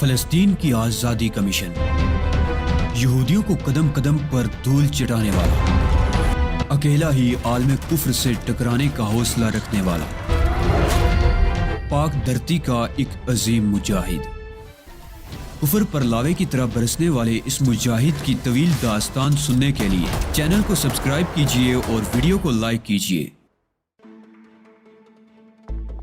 فلسطین کی آزادی کا مشن، یہودیوں کو قدم قدم پر دھول چٹانے والا، اکیلا ہی عالم کفر سے ٹکرانے کا حوصلہ رکھنے والا، پاک دھرتی کا ایک عظیم مجاہد، کفر پر لاوے کی طرح برسنے والے اس مجاہد کی طویل داستان سننے کے لیے چینل کو سبسکرائب کیجئے اور ویڈیو کو لائک کیجئے۔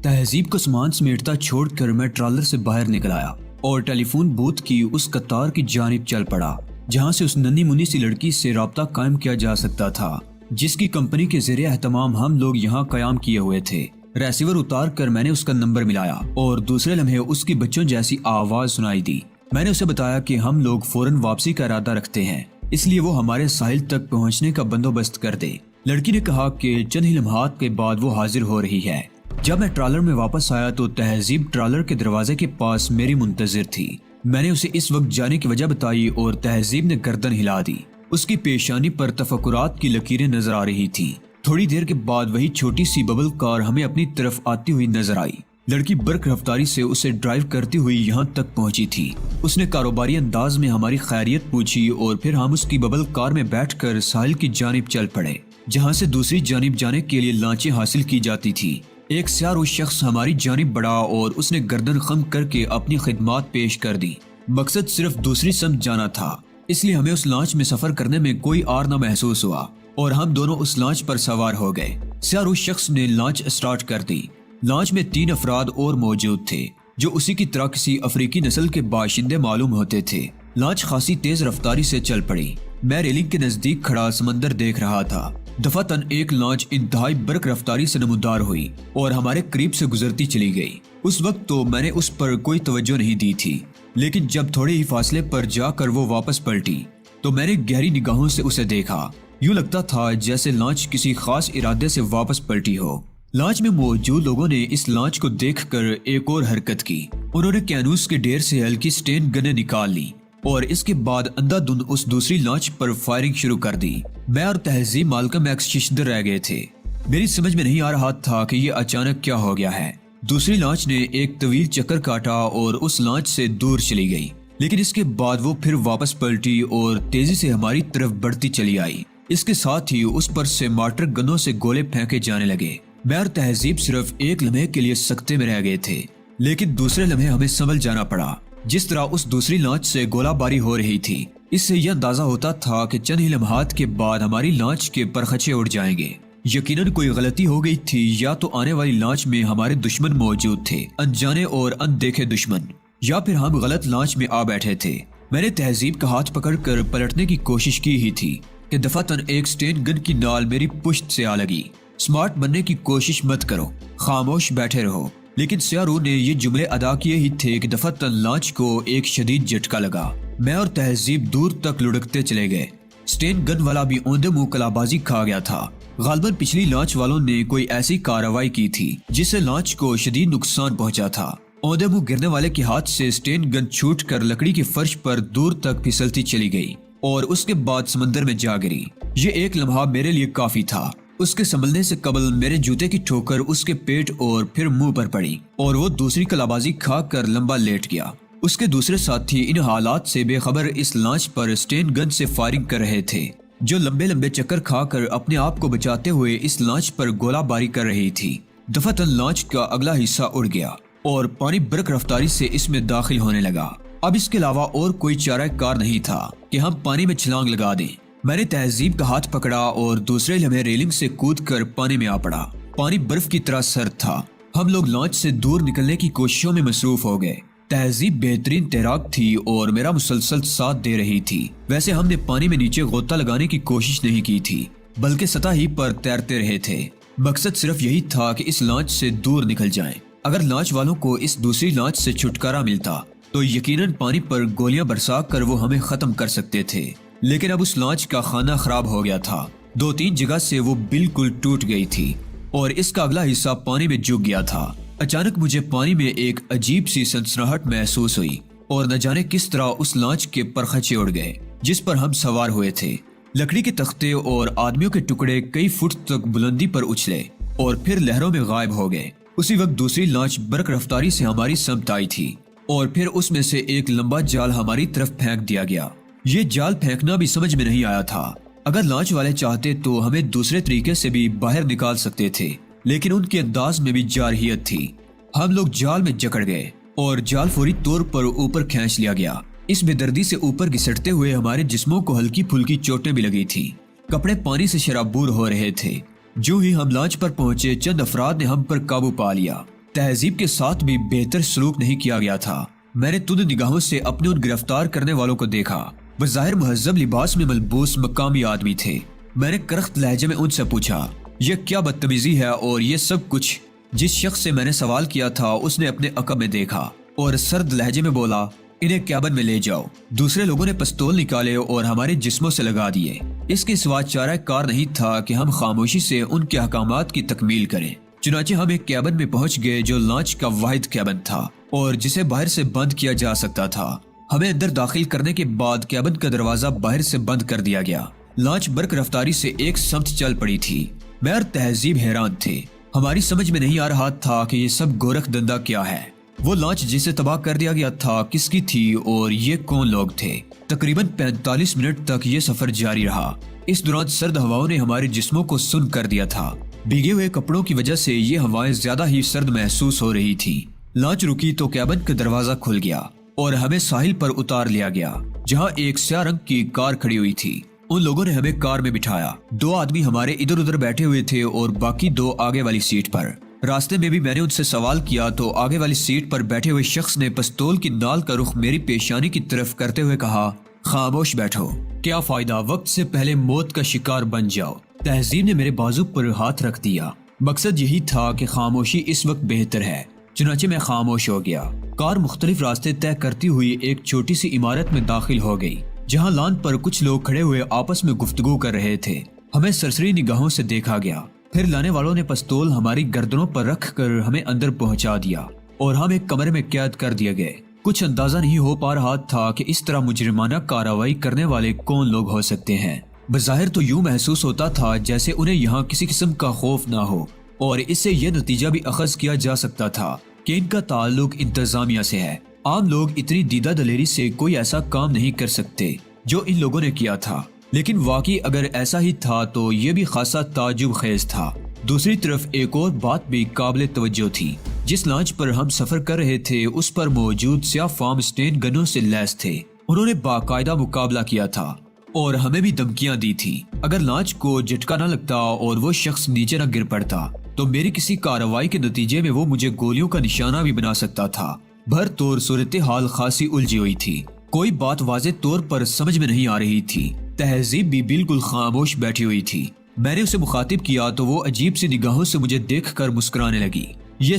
تہذیب کو سامان سمیٹتا چھوڑ کر میں ٹرالر سے باہر نکل آیا اور ٹیلی فون بوتھ کی اس قطار کی جانب چل پڑا جہاں سے اس ننھی منی سی لڑکی سے رابطہ قائم کیا جا سکتا تھا، جس کی کمپنی کے زیر اہتمام ہم لوگ یہاں قیام کیے ہوئے تھے۔ ریسیور اتار کر میں نے اس کا نمبر ملایا اور دوسرے لمحے اس کی بچوں جیسی آواز سنائی دی۔ میں نے اسے بتایا کہ ہم لوگ فوراً واپسی کا ارادہ رکھتے ہیں، اس لیے وہ ہمارے ساحل تک پہنچنے کا بندوبست کر دے۔ لڑکی نے کہا کہ چند ہی لمحات کے بعد وہ حاضر ہو رہی ہے۔ جب میں ٹرالر میں واپس آیا تو تہذیب ٹرالر کے دروازے کے پاس میری منتظر تھی۔ میں نے اسے اس وقت جانے کی وجہ بتائی اور تہذیب نے گردن ہلا دی۔ اس کی پیشانی پر تفکرات کی لکیریں نظر آ رہی تھی۔ تھوڑی دیر کے بعد وہی چھوٹی سی ببل کار ہمیں اپنی طرف آتی ہوئی نظر آئی۔ لڑکی برق رفتاری سے اسے ڈرائیو کرتی ہوئی یہاں تک پہنچی تھی۔ اس نے کاروباری انداز میں ہماری خیریت پوچھی اور پھر ہم اس کی ببل کار میں بیٹھ کر ساحل کی جانب چل پڑے جہاں سے دوسری جانب جانے کے لیے لانچیں حاصل کی جاتی تھی۔ ایک سیاہ شخص ہماری جانب بڑھا اور اس نے گردن خم کر کے اپنی خدمات پیش کر دی۔ مقصد صرف دوسری سمت جانا تھا، اس لیے ہمیں اس لانچ میں سفر کرنے میں کوئی آر نہ محسوس ہوا اور ہم دونوں اس لانچ پر سوار ہو گئے۔ سیاہ شخص نے لانچ اسٹارٹ کر دی۔ لانچ میں 3 افراد اور موجود تھے جو اسی کی طرح کسی افریقی نسل کے باشندے معلوم ہوتے تھے۔ لانچ خاصی تیز رفتاری سے چل پڑی۔ میں ریلنگ کے نزدیک کھڑا سمندر دیکھ رہا تھا۔ دفعتاً ایک لانچ انتہائی برق رفتاری سے نمودار ہوئی اور ہمارے قریب سے گزرتی چلی گئی۔ اس وقت تو میں نے اس پر کوئی توجہ نہیں دی تھی، لیکن جب تھوڑے ہی فاصلے پر جا کر وہ واپس پلٹی تو میں نے گہری نگاہوں سے اسے دیکھا۔ یوں لگتا تھا جیسے لانچ کسی خاص ارادے سے واپس پلٹی ہو۔ لانچ میں موجود لوگوں نے اس لانچ کو دیکھ کر ایک اور حرکت کی۔ انہوں نے کینوس کے ڈھیر سے ہلکی سٹین گنیں نکال لی اور اس کے بعد اندھا دھند اس دوسری لانچ پر فائرنگ شروع کر دی۔ میں اور تہذیب مالکم ایکس ششدر رہ گئے تھے۔ میری سمجھ میں نہیں آ رہا تھا کہ یہ اچانک کیا ہو گیا ہے۔ دوسری لانچ نے ایک طویل چکر کاٹا اور اس لانچ سے دور چلی گئی، لیکن اس کے بعد وہ پھر واپس پلٹی اور تیزی سے ہماری طرف بڑھتی چلی آئی۔ اس کے ساتھ ہی اس پر سے مارٹر گنوں سے گولے پھینکے جانے لگے۔ میں اور تہذیب صرف ایک لمحے کے لیے سکتے میں رہ گئے تھے، لیکن دوسرے لمحے ہمیں سنبھل جانا پڑا۔ جس طرح اس دوسری لانچ سے گولہ باری ہو رہی تھی، اس سے یہ اندازہ ہوتا تھا کہ چند ہی لمحات کے بعد ہماری لانچ کے پرخچے اڑ جائیں گے۔ یقیناً کوئی غلطی ہو گئی تھی، یا تو آنے والی لانچ میں ہمارے دشمن موجود تھے، انجانے اور اندیکھے دشمن، یا پھر ہم غلط لانچ میں آ بیٹھے تھے۔ میں نے تہذیب کا ہاتھ پکڑ کر پلٹنے کی کوشش کی ہی تھی کہ دفعتاً ایک سٹین گن کی نال میری پشت سے آ لگی۔ سمارٹ بننے کی کوشش مت کرو، خاموش بیٹھے رہو۔ لیکن سیاہ روح نے یہ جملے ادا کیے ہی تھے کہ دفعتاً لانچ کو ایک شدید جھٹکا لگا۔ میں اور تہذیب دور تک لڑکتے چلے گئے۔ سٹین گن والا بھی اوندے منہ کلابازی کھا گیا تھا۔ غالباً پچھلی لانچ والوں نے کوئی ایسی کارروائی کی تھی جس سے لانچ کو شدید نقصان پہنچا تھا۔ اوندے منہ گرنے والے کے ہاتھ سے سٹین گن چھوٹ کر لکڑی کے فرش پر دور تک پھسلتی چلی گئی اور اس کے بعد سمندر میں جا گری۔ یہ ایک لمحہ میرے لیے کافی تھا۔ اس کے سنبھلنے سے قبل میرے جوتے کی ٹھوکر اس کے پیٹ اور پھر منہ پر پڑی اور وہ دوسری کلابازی کھا کر لمبا لیٹ گیا۔ اس کے دوسرے ساتھی ان حالات سے بے خبر اس لانچ پر سٹین گن سے فائرنگ کر رہے تھے، جو لمبے لمبے چکر کھا کر اپنے آپ کو بچاتے ہوئے اس لانچ پر گولہ باری کر رہی تھی۔ دفعتاً لانچ کا اگلا حصہ اڑ گیا اور پانی برق رفتاری سے اس میں داخل ہونے لگا۔ اب اس کے علاوہ اور کوئی چارہ کار نہیں تھا کہ ہم پانی میں چھلانگ لگا دیں۔ میں نے تہذیب کا ہاتھ پکڑا اور دوسرے لمحے ریلنگ سے کود کر پانی میں آ پڑا۔ پانی برف کی طرح سرد تھا۔ ہم لوگ لانچ سے دور نکلنے کی کوششوں میں مصروف ہو گئے۔ تہذیب بہترین تیراک تھی اور میرا مسلسل ساتھ دے رہی تھی۔ ویسے ہم نے پانی میں نیچے غوطہ لگانے کی کوشش نہیں کی تھی، بلکہ سطح ہی پر تیرتے رہے تھے۔ مقصد صرف یہی تھا کہ اس لانچ سے دور نکل جائیں۔ اگر لانچ والوں کو اس دوسری لانچ سے چھٹکارا ملتا تو یقیناً پانی پر گولیاں برسا کر وہ ہمیں ختم کر سکتے تھے، لیکن اب اس لانچ کا خانہ خراب ہو گیا تھا۔ 2-3 جگہ سے وہ بالکل ٹوٹ گئی تھی اور اس کا اگلا حصہ پانی میں جھک گیا تھا۔ اچانک مجھے پانی میں ایک عجیب سی سنسناہٹ محسوس ہوئی اور نہ جانے کس طرح اس لانچ کے پرخچے اڑ گئے جس پر ہم سوار ہوئے تھے۔ لکڑی کے تختے اور آدمیوں کے ٹکڑے کئی فٹ تک بلندی پر اچھلے اور پھر لہروں میں غائب ہو گئے۔ اسی وقت دوسری لانچ برق رفتاری سے ہماری سمت آئی تھی اور پھر اس میں سے ایک لمبا جال ہماری طرف پھینک دیا گیا۔ یہ جال پھینکنا بھی سمجھ میں نہیں آیا تھا۔ اگر لانچ والے چاہتے تو ہمیں دوسرے طریقے سے بھی باہر نکال سکتے تھے، لیکن ان کے انداز میں بھی جارحیت تھی۔ ہم لوگ جال میں جکڑ گئے اور جال فوری طور پر اوپر کھینچ لیا گیا۔ اس بے دردی سے اوپر گھسٹتے ہوئے ہمارے جسموں کو ہلکی پھلکی چوٹیں بھی لگی تھی۔ کپڑے پانی سے شرابور ہو رہے تھے۔ جو ہی ہم لانچ پر پہنچے چند افراد نے ہم پر قابو پا لیا۔ تہذیب کے ساتھ بھی بہتر سلوک نہیں کیا گیا تھا۔ میں نے تند نگاہوں سے اپنے ان گرفتار کرنے والوں کو دیکھا۔ بظاہر مہذب لباس میں ملبوس مقامی آدمی تھے۔ میں نے کرخت لہجے میں ان سے پوچھا، یہ کیا بدتمیزی ہے اور یہ سب کچھ؟ جس شخص سے میں نے سوال کیا تھا اس نے اپنے عقب میں دیکھا اور سرد لہجے میں بولا، انہیں کیبن میں لے جاؤ۔ دوسرے لوگوں نے پستول نکالے اور ہمارے جسموں سے لگا دیے۔ اس کے سوا چارہ کار نہیں تھا کہ ہم خاموشی سے ان کے احکامات کی تکمیل کریں۔ چنانچہ ہم ایک کیبن میں پہنچ گئے جو لانچ کا واحد کیبن تھا اور جسے باہر سے بند کیا جا سکتا تھا۔ ہمیں اندر داخل کرنے کے بعد کیبن کا دروازہ باہر سے بند کر دیا گیا۔ لانچ برق رفتاری سے ایک سمت چل پڑی تھی۔ میں اور تہذیب حیران تھے۔ ہماری سمجھ میں نہیں آ رہا تھا کہ یہ سب گورکھ دندہ کیا ہے۔ وہ لانچ جسے تباہ کر دیا گیا تھا کس کی تھی اور یہ کون لوگ تھے؟ تقریباً 45 منٹ تک یہ سفر جاری رہا۔ اس دوران سرد ہواؤں نے ہمارے جسموں کو سن کر دیا تھا۔ بھیگے ہوئے کپڑوں کی وجہ سے یہ ہوائیں زیادہ ہی سرد محسوس ہو رہی تھی۔ لانچ رکی تو کیبن کا دروازہ کھل گیا اور ہمیں ساحل پر اتار لیا گیا، جہاں ایک سیاہ رنگ کی کار کھڑی ہوئی تھی۔ ان لوگوں نے ہمیں کار میں بٹھایا۔ 2 آدمی ہمارے ادھر ادھر بیٹھے ہوئے تھے اور باقی 2 آگے والی سیٹ پر۔ راستے میں بھی میں نے ان سے سوال کیا تو آگے والی سیٹ پر بیٹھے ہوئے شخص نے پستول کی نال کا رخ میری پیشانی کی طرف کرتے ہوئے کہا، خاموش بیٹھو، کیا فائدہ، وقت سے پہلے موت کا شکار بن جاؤ۔ تہذیب نے میرے بازو پر ہاتھ رکھ دیا۔ مقصد یہی تھا کہ خاموشی اس وقت بہتر ہے۔ چنانچہ میں خاموش ہو گیا۔ کار مختلف راستے طے کرتی ہوئی ایک چھوٹی سی عمارت میں داخل ہو گئی، جہاں لان پر کچھ لوگ کھڑے ہوئے آپس میں گفتگو کر رہے تھے۔ ہمیں سرسری نگاہوں سے دیکھا گیا۔ پھر لانے والوں نے پستول ہماری گردنوں پر رکھ کر ہمیں اندر پہنچا دیا اور ہم ایک کمرے میں قید کر دیے گئے۔ کچھ اندازہ نہیں ہو پا رہا تھا کہ اس طرح مجرمانہ کارروائی کرنے والے کون لوگ ہو سکتے ہیں۔ بظاہر تو یوں محسوس ہوتا تھا جیسے انہیں یہاں کسی قسم کا خوف نہ ہو، اور اس سے یہ نتیجہ بھی اخذ کیا جا سکتا تھا کہ ان کا تعلق انتظامیہ سے ہے۔ عام لوگ اتنی دیدہ دلیری سے کوئی ایسا کام نہیں کر سکتے جو ان لوگوں نے کیا تھا، لیکن واقعی اگر ایسا ہی تھا تو یہ بھی خاصا تعجب خیز تھا۔ دوسری طرف ایک اور بات بھی قابل توجہ تھی۔ جس لانچ پر ہم سفر کر رہے تھے اس پر موجود سیاہ فام اسٹین گنوں سے لیس تھے۔ انہوں نے باقاعدہ مقابلہ کیا تھا اور ہمیں بھی دھمکیاں دی تھی۔ اگر لانچ کو جھٹکا نہ لگتا اور وہ شخص نیچے نہ گر پڑتا تو میری کسی کارروائی کے نتیجے میں وہ مجھے گولیوں کا نشانہ بھی بنا سکتا تھا۔ بھر طور صورتحال خاصی الجھی ہوئی تھی۔ کوئی بات واضح طور پر سمجھ میں نہیں آ رہی تھی۔ تہذیب بھی بالکل خاموش بیٹھی ہوئی تھی۔ میں نے اسے مخاطب کیا تو وہ عجیب سی نگاہوں سے مجھے دیکھ کر مسکرانے لگی۔ یہ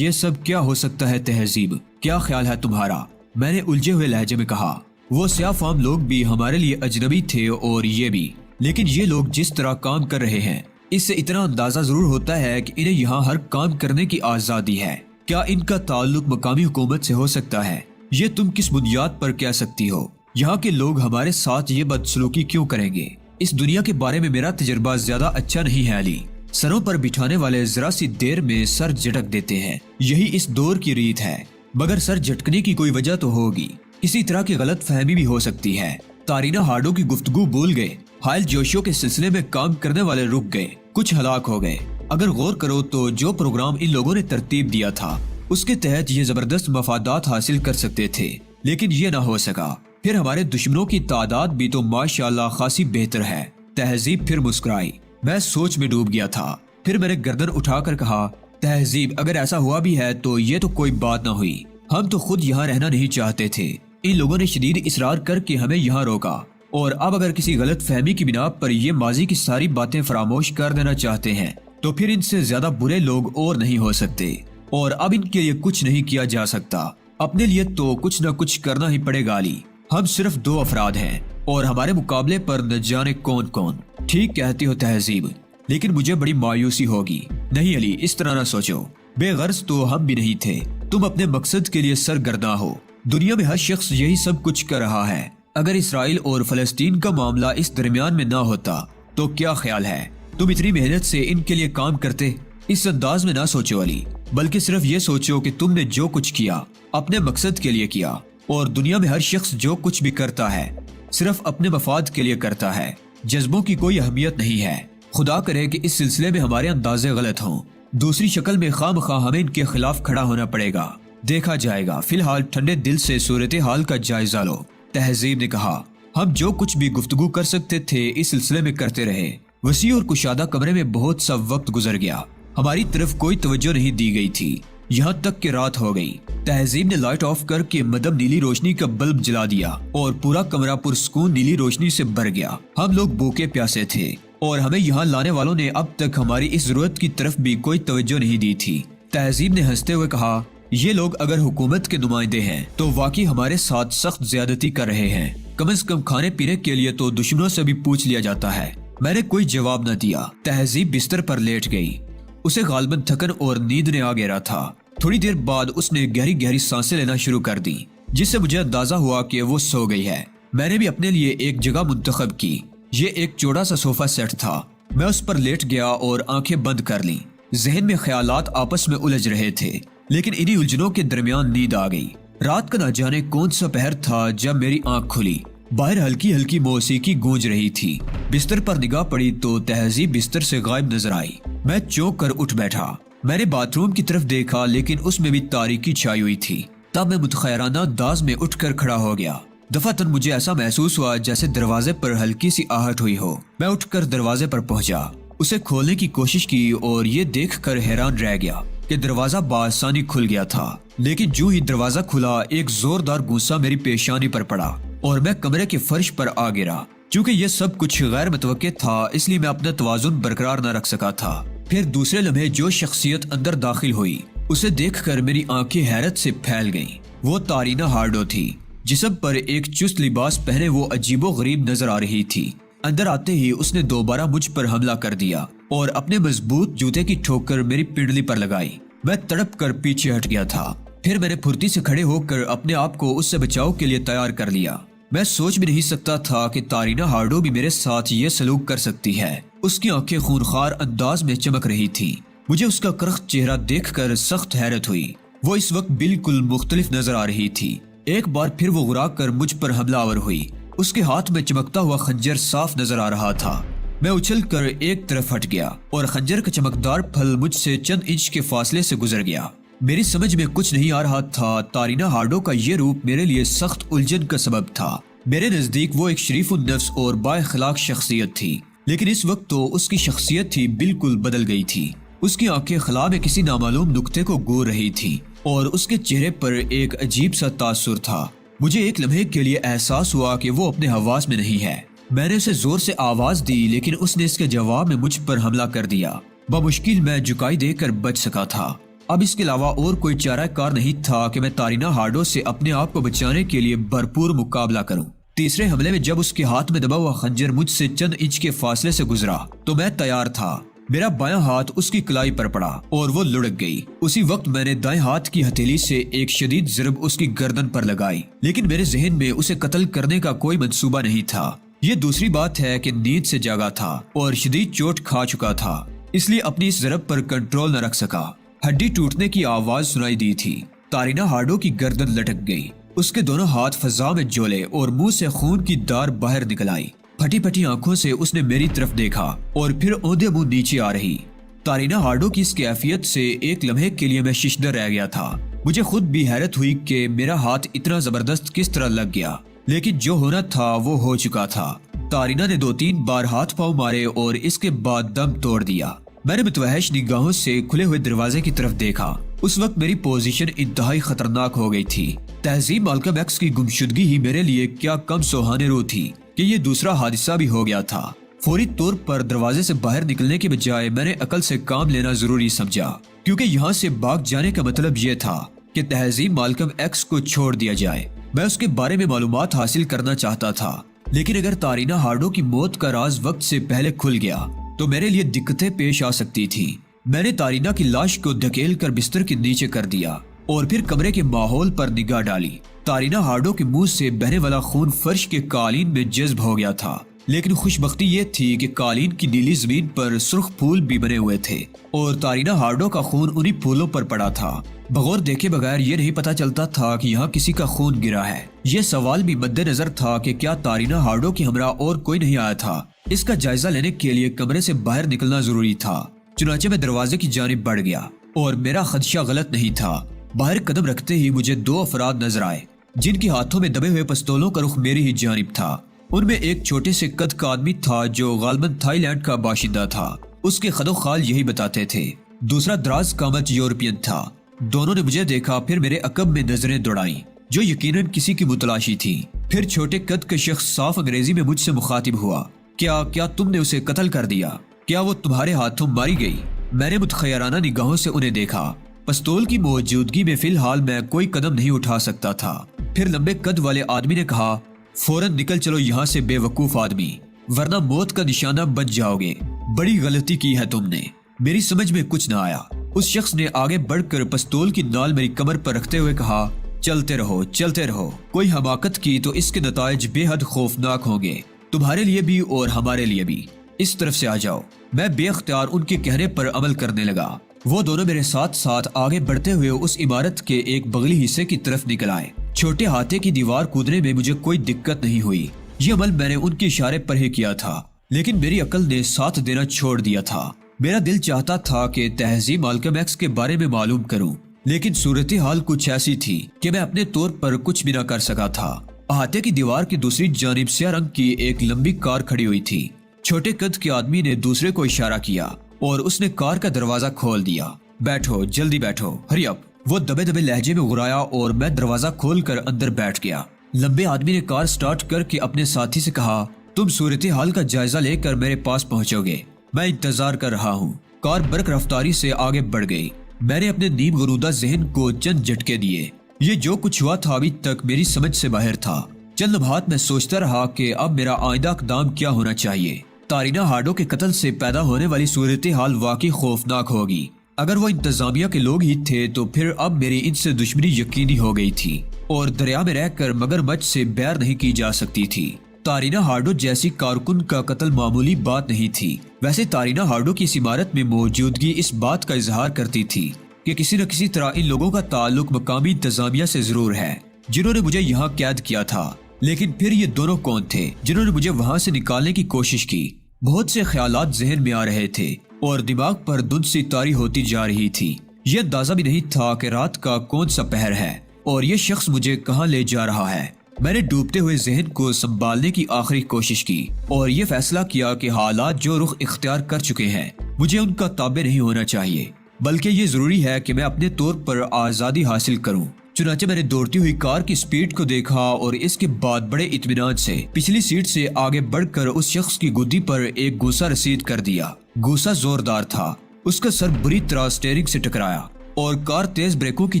سب کیا ہو سکتا ہے تہذیب؟ کیا خیال ہے تمہارا؟ میں نے الجھے ہوئے لہجے میں کہا۔ وہ سیاہ فام لوگ بھی ہمارے لیے اجنبی تھے اور یہ بھی، لیکن یہ لوگ جس طرح کام کر رہے ہیں اس سے اتنا اندازہ ضرور ہوتا ہے کہ انہیں یہاں ہر کام کرنے کی آزادی ہے۔ کیا ان کا تعلق مقامی حکومت سے ہو سکتا ہے؟ یہ تم کس بنیاد پر کہہ سکتی ہو؟ یہاں کے لوگ ہمارے ساتھ یہ بدسلوکی کیوں کریں گے؟ اس دنیا کے بارے میں میرا تجربہ زیادہ اچھا نہیں ہے علی۔ سروں پر بٹھانے والے ذرا سی دیر میں سر جھٹک دیتے ہیں، یہی اس دور کی ریت ہے۔ مگر سر جھٹکنے کی کوئی وجہ تو ہوگی، کسی طرح کی غلط فہمی بھی ہو سکتی ہے۔ تارینہ ہارڈو کی گفتگو بھول گئے، حائل جوشیوں کے سلسلے میں کام کرنے والے رک گئے، کچھ ہلاک ہو گئے۔ اگر غور کرو تو جو پروگرام ان لوگوں نے ترتیب دیا تھا اس کے تحت یہ زبردست مفادات حاصل کر سکتے تھے، لیکن یہ نہ ہو سکا۔ پھر ہمارے دشمنوں کی تعداد بھی تو ماشاءاللہ خاصی بہتر ہے۔ تہذیب پھر مسکرائی۔ میں سوچ میں ڈوب گیا تھا۔ پھر میں نے گردن اٹھا کر کہا، تہذیب اگر ایسا ہوا بھی ہے تو یہ تو کوئی بات نہ ہوئی، ہم تو خود یہاں رہنا نہیں چاہتے تھے۔ ان لوگوں نے شدید اصرار کر کے ہمیں یہاں روکا، اور اب اگر کسی غلط فہمی کی بنا پر یہ ماضی کی ساری باتیں فراموش کر دینا چاہتے ہیں تو پھر ان سے زیادہ برے لوگ اور نہیں ہو سکتے، اور اب ان کے لیے کچھ نہیں کیا جا سکتا۔ اپنے لیے تو کچھ نہ کچھ کرنا ہی پڑے گا علی۔ ہم صرف 2 افراد ہیں اور ہمارے مقابلے پر نہ جانے کون کون۔ ٹھیک کہتی ہو تہذیب، لیکن مجھے بڑی مایوسی ہوگی۔ نہیں علی، اس طرح نہ سوچو، بے غرض تو ہم بھی نہیں تھے۔ تم اپنے مقصد کے لیے سرگرداں ہو۔ دنیا میں ہر شخص یہی سب کچھ کر رہا ہے۔ اگر اسرائیل اور فلسطین کا معاملہ اس درمیان میں نہ ہوتا تو کیا خیال ہے تم اتنی محنت سے ان کے لیے کام کرتے؟ اس انداز میں نہ سوچو علی، بلکہ صرف یہ سوچو کہ تم نے جو کچھ کیا اپنے مقصد کے لیے کیا، اور دنیا میں ہر شخص جو کچھ بھی کرتا ہے صرف اپنے مفاد کے لیے کرتا ہے، جذبوں کی کوئی اہمیت نہیں ہے۔ خدا کرے کہ اس سلسلے میں ہمارے اندازے غلط ہوں، دوسری شکل میں خواہ مخواہ ہمیں ان کے خلاف کھڑا ہونا پڑے گا، دیکھا جائے گا۔ فی الحال ٹھنڈے دل سے صورتحال کا جائزہ لو۔ تہذیب نے کہا، ہم جو کچھ بھی گفتگو کر سکتے تھے اس سلسلے میں کرتے رہے۔ وسیع اور کشادہ کمرے میں بہت سا وقت گزر گیا، ہماری طرف کوئی توجہ نہیں دی گئی تھی، یہاں تک کہ رات ہو گئی۔ تہذیب نے لائٹ آف کر کے مدھم نیلی روشنی کا بلب جلا دیا اور پورا کمرہ پرسکون نیلی روشنی سے بھر گیا۔ ہم لوگ بھوکے پیاسے تھے اور ہمیں یہاں لانے والوں نے اب تک ہماری اس ضرورت کی طرف بھی کوئی توجہ نہیں دی تھی۔ تہذیب نے ہنستے ہوئے کہا، یہ لوگ اگر حکومت کے نمائندے ہیں تو واقعی ہمارے ساتھ سخت زیادتی کر رہے ہیں، کم از کم کھانے پینے کے لیے تو دشمنوں سے بھی پوچھ لیا جاتا ہے۔ میں نے کوئی جواب نہ دیا۔ تہذیب بستر پر لیٹ گئی، اسے غالباً تھکن اور نیند نے آ گھیرا تھا۔ تھوڑی دیر بعد اس نے گہری گہری سانسیں لینا شروع کر دی، جس سے مجھے اندازہ ہوا کہ وہ سو گئی ہے۔ میں نے بھی اپنے لیے ایک جگہ منتخب کی، یہ ایک چوڑا سا صوفہ سیٹ تھا۔ میں اس پر لیٹ گیا اور آنکھیں بند کر لیں۔ ذہن میں خیالات آپس میں الجھ رہے تھے، لیکن انہی الجھنوں کے درمیان نیند آ گئی۔ رات کا نہ جانے کون سا پہر تھا جب میری آنکھ کھلی، باہر ہلکی ہلکی موسیقی گونج رہی تھی۔ بستر پر نگاہ پڑی تو تہذیب بستر سے غائب نظر آئی۔ میں چونک کر اٹھ بیٹھا۔ میں نے باتھ روم کی طرف دیکھا، لیکن اس میں بھی تاریکی چھائی ہوئی تھی۔ تب میں متخیرانہ انداز میں اٹھ کر کھڑا ہو گیا۔ دفعتاً مجھے ایسا محسوس ہوا جیسے دروازے پر ہلکی سی آہٹ ہوئی ہو۔ میں اٹھ کر دروازے پر پہنچا، اسے کھولنے کی کوشش کی اور یہ دیکھ کر حیران رہ گیا کہ دروازہ بآسانی کھل گیا تھا۔ لیکن جو ہی دروازہ کھلا ایک زوردار گھونسا میری پیشانی پر پڑا اور میں کمرے کے فرش پر آ گرا۔ چونکہ یہ سب کچھ غیر متوقع تھا، اس لیے میں اپنا توازن برقرار نہ رکھ سکا تھا۔ پھر دوسرے لمحے جو شخصیت اندر داخل ہوئی اسے دیکھ کر میری آنکھیں حیرت سے پھیل گئیں۔ وہ تارینہ ہارڈو تھی۔ جسم پر ایک چست لباس پہنے وہ عجیب و غریب نظر آ رہی تھی۔ اندر آتے ہی اس نے دوبارہ مجھ پر حملہ کر دیا اور اپنے مضبوط جوتے کی ٹھوکر میری پنڈلی پر لگائی۔ میں تڑپ کر پیچھے ہٹ گیا تھا۔ پھر میں نے پھرتی سے کھڑے ہو کر اپنے آپ کو اس سے بچاؤ کے لیے تیار کر لیا۔ میں سوچ بھی نہیں سکتا تھا کہ تارینہ ہارڈو بھی میرے ساتھ یہ سلوک کر سکتی ہے۔ اس کی آنکھیں خونخوار انداز میں چمک رہی تھی۔ مجھے اس کا کرخت چہرہ دیکھ کر سخت حیرت ہوئی۔ وہ اس وقت بالکل مختلف نظر آ رہی تھی۔ ایک بار پھر وہ غرا کر مجھ پر حملہ آور ہوئی۔ اس کے ہاتھ میں چمکتا ہوا خنجر صاف نظر آ رہا تھا۔ میں اچھل کر ایک طرف ہٹ گیا اور خنجر کا چمکدار پھل مجھ سے چند انچ کے فاصلے سے گزر گیا۔ میری سمجھ میں کچھ نہیں آ رہا تھا۔ تارینہ ہارڈو کا یہ روپ میرے لیے سخت الجھن کا سبب تھا۔ میرے نزدیک وہ ایک شریف النفس اور با اخلاق شخصیت تھی، لیکن اس وقت تو اس کی شخصیت ہی بالکل بدل گئی تھی۔ اس کی آنکھیں خلا میں کسی نامعلوم نقطے کو گور رہی تھی اور اس کے چہرے پر ایک عجیب سا تاثر تھا۔ مجھے ایک لمحے کے لیے احساس ہوا کہ وہ اپنے حواس میں نہیں ہے۔ میں نے اسے زور سے آواز دی، لیکن اس نے اس کے جواب میں مجھ پر حملہ کر دیا۔ بمشکل میں جھکائی دے کر بچ سکا تھا۔ اب اس کے علاوہ اور کوئی چارہ کار نہیں تھا کہ میں تارینہ ہارڈو سے اپنے آپ کو بچانے کے لیے بھرپور مقابلہ کروں۔ تیسرے حملے میں جب اس کے ہاتھ میں دبا ہوا خنجر مجھ سے چند انچ کے فاصلے سے گزرا تو میں تیار تھا۔ میرا بایاں ہاتھ اس کی کلائی پر پڑا اور وہ لڑک گئی۔ اسی وقت میں نے دائیں ہاتھ کی ہتھیلی سے ایک شدید ضرب اس کی گردن پر لگائی، لیکن میرے ذہن میں اسے قتل کرنے کا کوئی منصوبہ نہیں تھا۔ یہ دوسری بات ہے کہ نیند سے جاگا تھا اور شدید چوٹ کھا چکا تھا، اس لیے اپنی اس ضرب پر کنٹرول نہ رکھ سکا۔ ہڈی ٹوٹنے کی آواز سنائی دی تھی۔ تارینہ ہارڈو کی گردن لٹک گئی، اس کے دونوں ہاتھ فضا میں جولے اور منہ سے خون کی دار باہر نکل آئی۔ پھٹی پھٹی آنکھوں سے اس نے میری طرف دیکھا اور پھر اوندے منہ نیچے آ رہی۔ تارینہ ہارڈو کی اس کیفیت سے ایک لمحے کے لیے میں ششدر رہ گیا تھا۔ مجھے خود بھی حیرت ہوئی کہ میرا ہاتھ اتنا زبردست کس طرح لگ گیا، لیکن جو ہونا تھا وہ ہو چکا تھا۔ تارینہ نے 2-3 بار ہاتھ پاؤں مارے اور اس کے بعد دم توڑ دیا۔ میں نے متوحش نگاہوں سے کھلے ہوئے دروازے کی طرف دیکھا۔ اس وقت میری پوزیشن انتہائی خطرناک ہو گئی تھی۔ تہذیب مالکم ایکس کی گمشدگی ہی میرے لیے کیا کم سوہانے رو تھی کہ یہ دوسرا حادثہ بھی ہو گیا تھا۔ فوری طور پر دروازے سے باہر نکلنے کے بجائے میں نے عقل سے کام لینا ضروری سمجھا، کیونکہ یہاں سے بھاگ جانے کا مطلب یہ تھا کہ تہذیب مالکم ایکس کو چھوڑ دیا جائے۔ میں اس کے بارے میں معلومات حاصل کرنا چاہتا تھا، لیکن اگر تارینہ ہارڈو کی موت کا راز وقت سے پہلے کھل گیا تو میرے لیے دقتیں پیش آ سکتی تھی۔ میں نے تارینہ کی لاش کو دھکیل کر بستر کے نیچے کر دیا اور پھر کمرے کے ماحول پر نگاہ ڈالی۔ تارینہ ہارڈو کے منہ سے بہنے والا خون فرش کے قالین میں جذب ہو گیا تھا، لیکن خوش بختی یہ تھی کہ قالین کی نیلی زمین پر سرخ پھول بھی بنے ہوئے تھے اور تارینہ ہارڈو کا خون انہی پھولوں پر پڑا تھا۔ بغور دیکھے بغیر یہ نہیں پتا چلتا تھا کہ یہاں کسی کا خون گرا ہے۔ یہ سوال بھی مد نظر تھا کہ کیا تارینہ ہارڈو کے ہمراہ اور کوئی نہیں آیا تھا۔ اس کا جائزہ لینے کے لیے کمرے سے باہر نکلنا ضروری تھا۔ چنانچہ میں دروازے کی جانب بڑھ گیا اور میرا خدشہ غلط نہیں تھا۔ باہر قدم رکھتے ہی مجھے 2 افراد نظر آئے جن کے ہاتھوں میں دبے ہوئے پستولوں کا رخ میری ہی جانب تھا۔ ان میں ایک چھوٹے سے قد کا آدمی تھا جو غالباً تھائی لینڈ کا باشندہ تھا۔ اس کے خد و خال یہی بتاتے تھے۔ دوسرا دراز قامت یورپین تھا۔ دونوں نے مجھے دیکھا، پھر میرے عقب میں نظریں دوڑائیں جو یقیناً کسی کی متلاشی تھی۔ پھر چھوٹے قد کا شخص صاف انگریزی میں مجھ سے مخاطب ہوا، کیا تم نے اسے قتل کر دیا؟ کیا وہ تمہارے ہاتھوں ماری گئی؟ میں نے متخیرانہ نگاہوں سے انہیں دیکھا۔ پستول کی موجودگی میں فی الحال میں کوئی قدم نہیں اٹھا سکتا تھا۔ پھر لمبے قد والے آدمی نے کہا، فوراً نکل چلو یہاں سے بے وقوف آدمی، ورنہ موت کا نشانہ بن جاؤ گے۔ بڑی غلطی کی ہے تم نے۔ میری سمجھ میں کچھ نہ آیا۔ اس شخص نے آگے بڑھ کر پستول کی نال میری کمر پر رکھتے ہوئے کہا، چلتے رہو۔ کوئی حماقت کی تو اس کے نتائج بے حد خوفناک ہوں گے، تمہارے لیے بھی اور ہمارے لیے بھی۔ اس طرف سے آ جاؤ۔ میں بے اختیار ان کے کہنے پر عمل کرنے لگا۔ وہ دونوں میرے ساتھ ساتھ آگے بڑھتے ہوئے اس عمارت کے ایک بغلی حصے کی طرف نکل آئے۔ چھوٹے ہاتھے کی دیوار کودنے میں مجھے کوئی دقت نہیں ہوئی۔ یہ عمل میں نے ان کے اشارے پر ہی کیا تھا، لیکن میری عقل نے ساتھ دینا چھوڑ دیا تھا۔ میرا دل چاہتا تھا کہ تہذیب مالکم ایکس کے بارے میں معلوم کروں، لیکن صورتحال کچھ ایسی تھی کہ میں اپنے طور پر کچھ بھی نہ کر سکا تھا۔ احاطے کی دیوار کی دوسری جانب سیاہ رنگ کی ایک لمبی کار کھڑی ہوئی تھی۔ چھوٹے قد کے آدمی نے دوسرے کو اشارہ کیا اور اس نے کار کا دروازہ کھول دیا۔ بیٹھو، جلدی بیٹھو، ہری اپ، وہ دبے دبے لہجے میں غرایا اور میں دروازہ کھول کر اندر بیٹھ گیا۔ لمبے آدمی نے کار سٹارٹ کر کے اپنے ساتھی سے کہا، تم صورتحال کا جائزہ لے کر میرے پاس پہنچو گے، میں انتظار کر رہا ہوں۔ کار برق رفتاری سے آگے بڑھ گئی۔ میں نے اپنے نیم غنودہ ذہن کو چند جھٹکے دیے۔ یہ جو کچھ ہوا تھا ابھی تک میری سمجھ سے باہر تھا۔ چند لمحات میں سوچتا رہا کہ اب میرا آئندہ اقدام کیا ہونا چاہیے۔ تارینہ ہارڈو کے قتل سے پیدا ہونے والی صورتحال واقعی خوفناک ہوگی۔ اگر وہ انتظامیہ کے لوگ ہی تھے تو پھر اب میری ان سے دشمنی یقینی ہو گئی تھی اور دریا میں رہ کر مگرمچھ سے بیر نہیں کی جا سکتی تھی۔ تارینہ ہارڈو جیسی کارکن کا قتل معمولی بات نہیں تھی۔ ویسے تارینہ ہارڈو کی اس عمارت میں موجودگی اس بات کا اظہار کرتی تھی کہ کسی نہ کسی طرح ان لوگوں کا تعلق مقامی انتظامیہ سے ضرور ہے جنہوں نے مجھے یہاں قید کیا تھا۔ لیکن پھر یہ دونوں کون تھے جنہوں نے مجھے وہاں سے نکالنے کی کوشش کی؟ بہت سے خیالات ذہن میں آ رہے تھے اور دماغ پر دھند سی طاری ہوتی جا رہی تھی۔ یہ اندازہ بھی نہیں تھا کہ رات کا کون سا پہر ہے اور یہ شخص مجھے کہاں لے جا رہا ہے۔ میں نے ڈوبتے ہوئے ذہن کو سنبھالنے کی آخری کوشش کی اور یہ فیصلہ کیا کہ حالات جو رخ اختیار کر چکے ہیں مجھے ان کا تابع نہیں ہونا چاہیے، بلکہ یہ ضروری ہے کہ میں اپنے طور پر آزادی حاصل کروں۔ چنانچہ میں نے دوڑتی ہوئی کار کی سپیڈ کو دیکھا اور اس کے بعد بڑے اطمینان سے پچھلی سیٹ سے آگے بڑھ کر اس شخص کی گودی پر ایک گوسا رسید کر دیا۔ گوسا زوردار تھا۔ اس کا سر بری طرح سٹیئرنگ سے ٹکرایا اور کار تیز بریکوں کی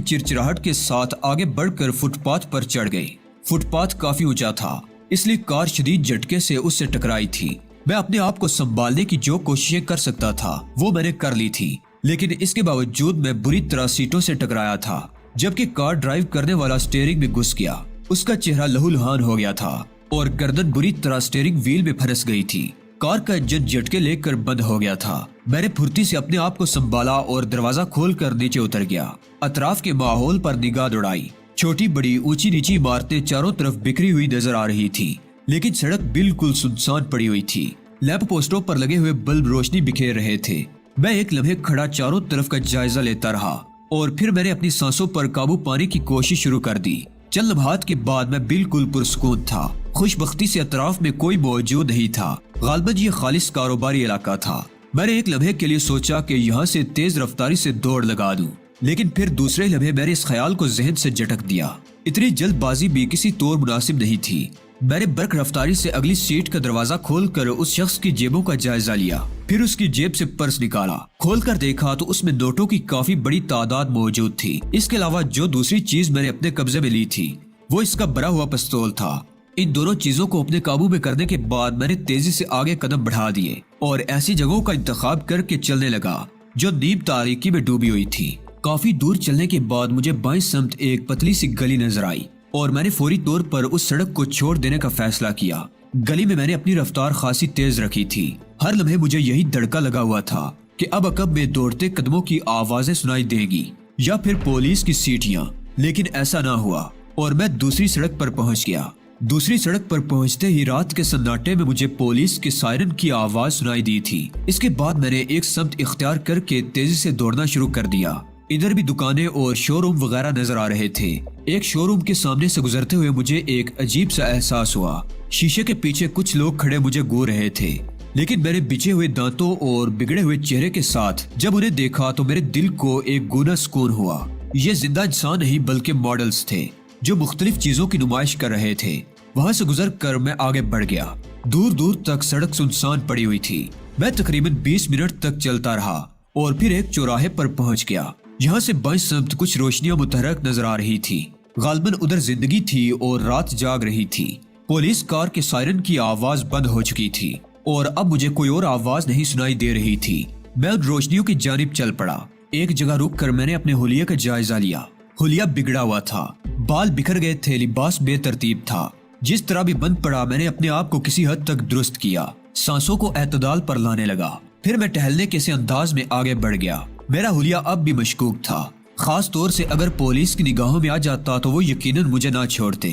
چرچراہٹ کے ساتھ آگے بڑھ کر فٹ پاتھ پر چڑھ گئی۔ فٹ پاتھ کافی اونچا تھا، اس لیے کار شدید جھٹکے سے اس سے ٹکرائی تھی۔ میں اپنے آپ کو سنبھالنے کی جو کوششیں کر سکتا تھا وہ میں نے کر لی تھی، لیکن اس کے باوجود میں بری طرح سیٹوں سے ٹکرایا تھا۔ جبکہ کار ڈرائیو کرنے والا سٹیئرنگ میں گھس گیا۔ اس کا چہرہ لہو لہان ہو گیا تھا اور گردن بری طرح سٹیئرنگ ویل میں پھنس گئی تھی۔ کار کا انجن جھٹکے لے کر بند ہو گیا تھا۔ میں نے پھرتی سے اپنے آپ کو سنبھالا اور دروازہ کھول کر نیچے اتر گیا۔ اطراف کے ماحول پر نگاہ دوڑائی۔ چھوٹی بڑی اونچی نیچی عمارتیں چاروں طرف بکھری ہوئی نظر آ رہی تھی، لیکن سڑک بالکل سنسان پڑی ہوئی تھی۔ لیمپ پوسٹوں پر لگے ہوئے بلب روشنی بکھیر رہے تھے۔ میں ایک لمحے کھڑا چاروں طرف کا جائزہ لیتا رہا اور پھر میں نے اپنی سانسوں پر قابو پانے کی کوشش شروع کر دی۔ چند لمحات کے بعد میں بالکل پرسکون تھا۔ خوش بختی سے اطراف میں کوئی موجود نہیں تھا۔ غالباً یہ خالص کاروباری علاقہ تھا۔ میں نے ایک لمحے کے لیے سوچا کہ یہاں سے تیز رفتاری سے دوڑ لگا دوں، لیکن پھر دوسرے لمحے میں نے اس خیال کو ذہن سے جھٹک دیا۔ اتنی جلد بازی بھی کسی طور مناسب نہیں تھی۔ میں نے برق رفتاری سے اگلی سیٹ کا دروازہ کھول کر اس شخص کی جیبوں کا جائزہ لیا، پھر اس کی جیب سے پرس نکالا۔ کھول کر دیکھا تو اس میں نوٹوں کی کافی بڑی تعداد موجود تھی۔ اس کے علاوہ جو دوسری چیز میں نے اپنے قبضے میں لی تھی وہ اس کا بھرا ہوا پستول تھا۔ ان دونوں چیزوں کو اپنے قابو میں کرنے کے بعد میں نے تیزی سے آگے قدم بڑھا دیے اور ایسی جگہوں کا انتخاب کر کے چلنے لگا جو نیم تاریکی میں ڈوبی ہوئی تھی۔ کافی دور چلنے کے بعد مجھے بائیں سمت ایک پتلی سی گلی نظر آئی اور میں نے فوری طور پر اس سڑک کو چھوڑ دینے کا فیصلہ کیا۔ گلی میں نے اپنی رفتار خاصی تیز رکھی تھی۔ ہر لمحے مجھے یہی دھڑکا لگا ہوا تھا کہ اب عقب میں دوڑتے قدموں کی آوازیں سنائی دیں گی یا پھر پولیس کی سیٹیاں، لیکن ایسا نہ ہوا اور میں دوسری سڑک پر پہنچ گیا۔ دوسری سڑک پر پہنچتے ہی رات کے سناٹے میں مجھے پولیس کے سائرن کی آواز سنائی دی تھی۔ اس کے بعد میں نے ایک سمت اختیار کر کے تیزی سے دوڑنا شروع کر دیا۔ ادھر بھی دکانیں اور شو روم وغیرہ نظر آ رہے تھے۔ ایک شو روم کے سامنے سے گزرتے ہوئے مجھے ایک عجیب سا احساس ہوا۔ شیشے کے پیچھے کچھ لوگ کھڑے مجھے گو رہے تھے، لیکن میرے بچے ہوئے دانتوں اور بگڑے ہوئے چہرے کے ساتھ جب انہیں دیکھا تو میرے دل کو ایک گونا سکون ہوا۔ یہ زندہ انسان نہیں بلکہ ماڈلز تھے جو مختلف چیزوں کی نمائش کر رہے تھے۔ وہاں سے گزر کر میں آگے بڑھ گیا۔ دور دور تک سڑک سنسان پڑی ہوئی تھی۔ میں تقریباً 20 منٹ تک چلتا رہا اور پھر ایک چوراہے پر پہنچ گیا۔ یہاں سے بائیں سمت کچھ روشنیاں متحرک نظر آ رہی تھی۔ غالباً ادھر زندگی تھی اور رات جاگ رہی تھی۔ پولیس کار کے سائرن کی آواز بند ہو چکی تھی اور اب مجھے کوئی اور آواز نہیں سنائی دے رہی تھی۔ میں ان روشنیوں کی جانب چل پڑا۔ ایک جگہ رک کر میں نے اپنے حلیے کا جائزہ لیا۔ حلیہ بگڑا ہوا تھا، بال بکھر گئے تھے، لباس بے ترتیب تھا۔ جس طرح بھی بند پڑا میں نے اپنے آپ کو کسی حد تک درست کیا، سانسوں کو اعتدال پر لانے لگا۔ پھر میں ٹہلنے کے سے انداز میں آگے بڑھ گیا۔ میرا حلیہ اب بھی مشکوک تھا، خاص طور سے اگر پولیس کی نگاہوں میں آ جاتا تو وہ یقیناً مجھے نہ چھوڑتے۔